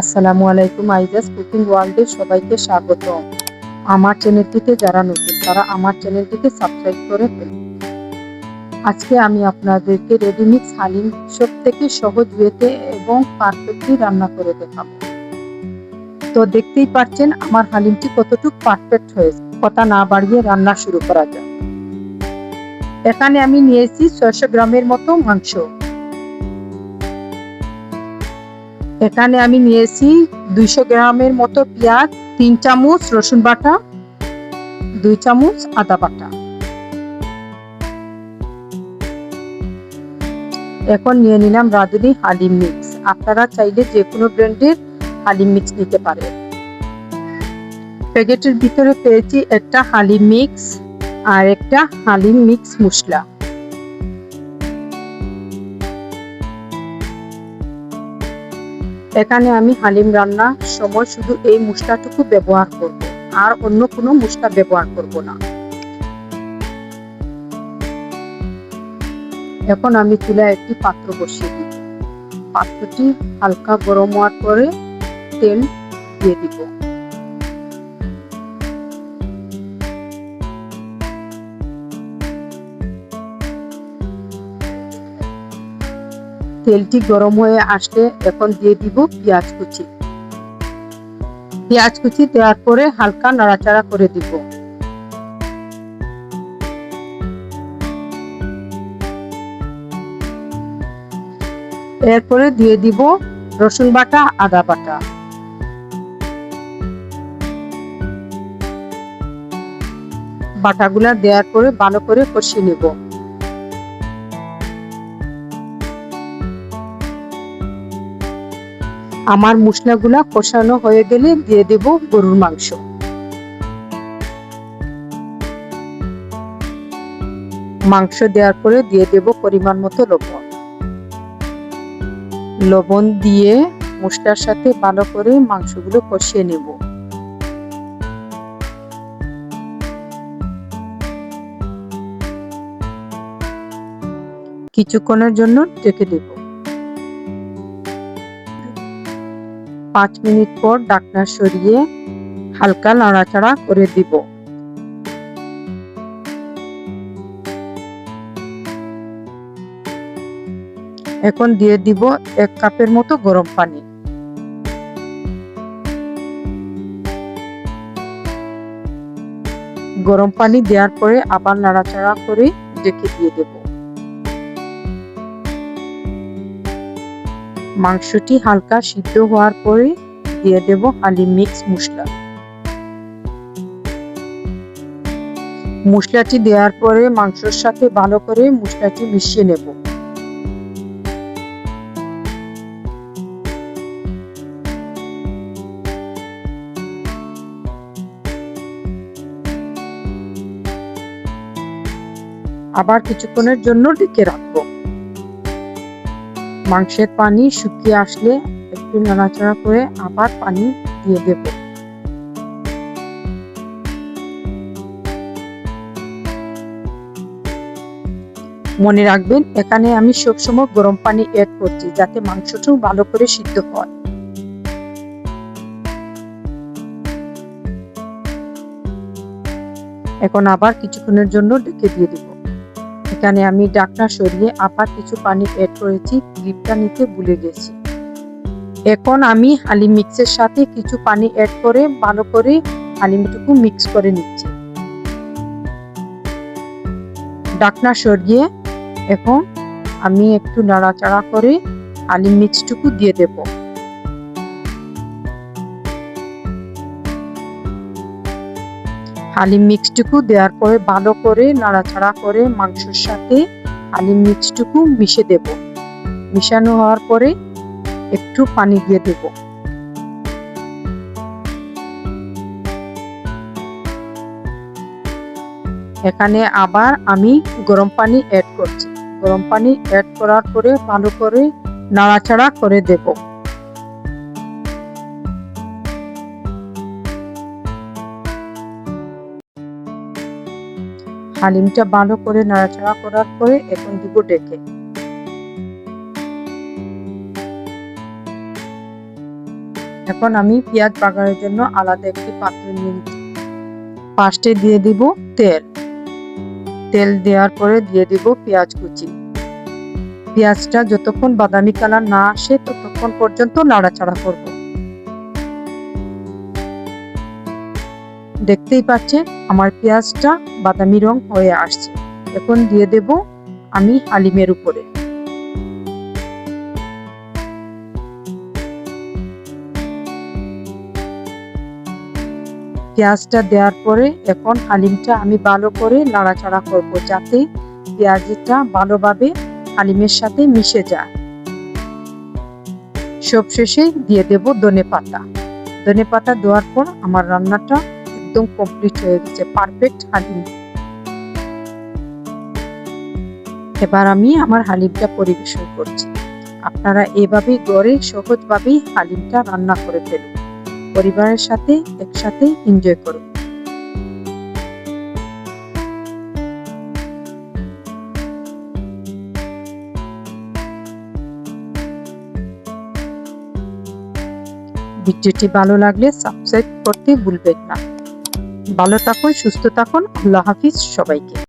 আসসালামু আলাইকুম। আইজাস কুকিং ওয়ার্ল্ডে সবাইকে স্বাগত। আমার চ্যানেলটিতে যারা নতুন তারা আমার চ্যানেলটিকে সাবস্ক্রাইব করে ফেলুন। আজকে আমি আপনাদেরকে রেডিমিক্স হালিম সবথেকে সহজ ওয়েতে এবং পারফেক্টলি রান্না করে দেখাবো। তো দেখতেই পাচ্ছেন আমার হালিমটি কতটুকু পারফেক্ট হয়েছে। কথা না বাড়িয়ে রান্না শুরু করা যাক। এখানে আমি নিয়েছি 600 গ্রামের মতো মাংস। এখানে আমি নিয়েছি 200 গ্রামের মতো পেঁয়াজ, 3 চামচ রসুন বাটা, 2 চামচ আদা বাটা। এখন নিয়ে নিলাম রাঁধুনি হালিম মিক্স। আপনারা চাইলে যে কোনো ব্র্যান্ডের হালিম মিক্স নিতে পারেন। প্যাকেটের ভিতরে পেয়েছি একটা হালিম মিক্স আর একটা হালিম মিক্স মশলা। এখানে আমি হালিম রান্নার সময় শুধু এই মশলাটুকু ব্যবহার করব, আর অন্য কোনো মশলা ব্যবহার করব না। এখন আমি চুলায় একটি পাত্র বসিয়ে দিব। পাত্রটি হালকা গরম হওয়ার পরে তেল দিয়ে দিব। তেলটি গরম হয়ে আসলে এখন দিয়ে দিব পেঁয়াজ কুচি। পেঁয়াজ কুচি দেওয়ার পরে হালকা নাড়াচাড়া করে দিব। এরপরে দিয়ে দিব রসুন বাটা, আদা বাটা। বাটাগুলা দেওয়ার পরে ভালো করে কষিয়ে নেব। আমার মশলাগুলা কষানো হয়ে গেলে দিয়ে দেব গরুর মাংস। মাংস দেওয়ার পরে দিয়ে দেব পরিমাণ মতো লবণ। লবণ দিয়ে মশলার সাথে ভালো করে মাংসগুলো কষিয়ে নেব। কিছুক্ষণের জন্য ঢেকে দেব। 5 মিনিট পর ঢাকনা সরিয়ে হালকা নাড়াচাড়া করে দিব। এখন দিয়ে দিব 1 কাপের মতো গরম পানি। গরম পানি দেওয়ার পরে আবার নাড়াচাড়া করে ঢেকে দিয়ে দেব। মাংসটি হালকা সিদ্ধ হওয়ার পরে দিয়ে দেব হালিম মিক্স মশলা। মশলাটি দেওয়ার পরে মাংসের সাথে ভালো করে মশলাটি মিশিয়ে নেব। আবার কিছুক্ষণের জন্য ঢেকে রাখবো। মাংসের পানি শুকিয়ে আসলে একটু নাড়াচাড়া করে আবার পানি দিয়ে দেব। মনে রাখবেন, এখানে আমি সবসময় গরম পানি অ্যাড করছি যাতে মাংসটাও ভালো করে সিদ্ধ হয়। এখন আবার কিছুক্ষণের জন্য ঢেকে দিয়ে দেব। এখানে আমি ঢাকনা সরিয়ে আবার কিছু পানি অ্যাড করেছি, ক্লিপটা নিতে ভুলে গেছি। এখন আমি হালিম মিক্সের সাথে কিছু পানি অ্যাড করে ভালো করে হালিমটুকু মিক্স করে নিচ্ছি। ঢাকনা সরিয়ে এখন আমি একটু নাড়াচাড়া করে হালিম মিক্সটুকু দিয়ে দেব। হালিম মিক্সটুকু দেওয়ার পরে ভালো করে নাড়াচাড়া করে মাংসের সাথে হালিম মিক্সটুকু মিশে দেব। মিশানো হওয়ার পরে একটু পানি দিয়ে দেব। এখানে আবার আমি গরম পানি অ্যাড করছি। গরম পানি অ্যাড করার পরে ভালো করে নাড়াচাড়া করে দেব। হালিমটা ভালো করে নাড়াচাড়া করার পরে এখন দিব ঢেকে। এখন আমি পেঁয়াজ বাগারের জন্য আলাদা একটি পাত্র নিয়ে নিচ্ছি। ফার্স্টে দিয়ে দিব তেল। তেল দেওয়ার পরে দিয়ে দিব পেঁয়াজ কুচি। পেঁয়াজটা যতক্ষণ বাদামি কালার না আসে ততক্ষণ পর্যন্ত নাড়াচাড়া করব। দেখতেই পাচ্ছেন আমার পেঁয়াজটা বাদামি রং হয়ে আসছে। এখন দিয়ে দেব আমি হালিমের উপরে। পেঁয়াজটা দেওয়ার পরে এখন হালিমটা আমি ভালো করে নাড়াচাড়া করব, যাতে পেঁয়াজটা ভালোভাবে হালিমের সাথে মিশে যায়। সবশেষে দিয়ে দেব ধনেপাতা। ধনেপাতা দেওয়ার পর আমার রান্নাটা একদম কমপ্লিট হয়ে গেছে, পারফেক্ট হালিম। এবার আমি আমার হালিমটা পরিবেশন করছি। আপনারা এভাবেই ঘরে সহজভাবেই হালিমটা রান্না করে ফেলুন, পরিবারের সাথে একসাথে এনজয় করুন। ভিডিওটি ভালো লাগলে সাবস্ক্রাইব করতে ভুলবেন না। ভালো থাকুন, সুস্থ থাকুন। আল্লাহ হাফিজ সবাইকে।